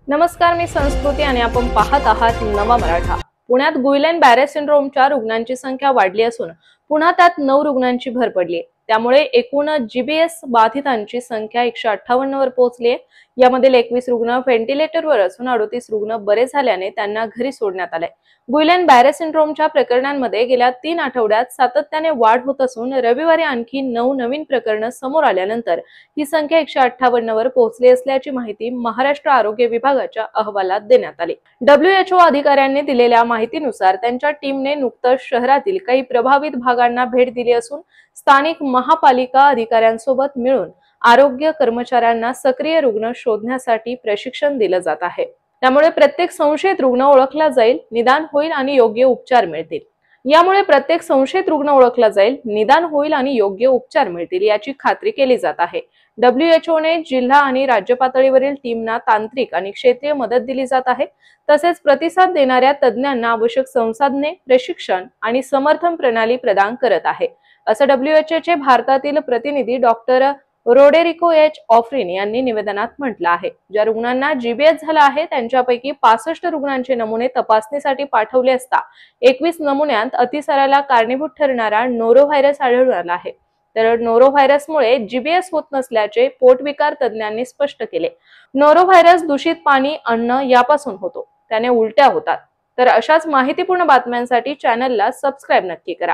नमस्कार, मी संस्कृती आणि आपण पाहत आहात नवा मराठा। पुण्यात गुइलेन बॅरे सिंड्रोमच्या रुग्णांची संख्या वाढली असून पुन्हा त्यात 9 रुग्णांची भर पडली। त्यामुळे एकूण जीबीएस बाधितांची संख्या 158 वर पोहोचली आहे। यामधील 21 रुग्ण व्हेंटिलेटरवर असून 38 रुग्ण बरे झाल्याने त्यांना घरी सोडण्यात आले। गुइलेन बॅरे सिंड्रोमच्या प्रकरणांमध्ये गेल्या 3 आठवड्यात सातत्याने वाढ होत असून रविवारी आणखी 9 नवीन प्रकरणे समोर आल्यानंतर ही संख्या 158 वर पोहोचली असल्याची माहिती महाराष्ट्र आरोग्य विभागाच्या अहवालात देण्यात आली। WHO अधिकाऱ्यांनी दिलेल्या माहितीनुसार त्यांच्या टीमने नुकतंच शहरातील काही प्रभावित भागांना भेट दिली असून स्थानिक महापालिका अधिकाऱ्यांसोबत मिळून आरोग्य कर्मचाऱ्यांना सक्रिय रुग्ण शोधण्यासाठी प्रशिक्षण दिलं जात आहे। त्यामुळे प्रत्येक संशयित रुग्ण ओळखला जाईल, निदान होईल आणि योग्य उपचार मिळतील। याची खात्री केली जात आहे। WHO ने जिल्हा आणि राज्य पातळीवरील टीमना तांत्रिक आणि क्षेत्रीय मदत दिली जात आहे। तसेच प्रतिसाद देणाऱ्या तज्ञांना आवश्यक संसाधने, प्रशिक्षण आणि समर्थन प्रणाली प्रदान करत आहे, असं WHO चे भारतातील प्रतिनिधी डॉक्टर रोडेरिको एच ऑफ्रिन यांनी निवेदनात म्हटलं आहे। ज्या रुग्णांना जीबीएस झाला आहे त्यांच्यापैकी 65 रुग्णांचे नमुने तपासणीसाठी पाठवले असता 21 नमुन्यांत अतिसाराला कारणीभूत ठरणारा नोरोव्हायरस आढळून आला आहे। तर नोरोव्हायरसमुळे जीबीएस होत नसल्याचे पोटविकार तज्ञांनी स्पष्ट केले। नोरोव्हायरस दूषित पाणी, अन्न यापासून होतो, त्याने उलट्या होतात। तर अशाच माहितीपूर्ण बातम्यांसाठी चॅनलला सबस्क्राइब नक्की करा।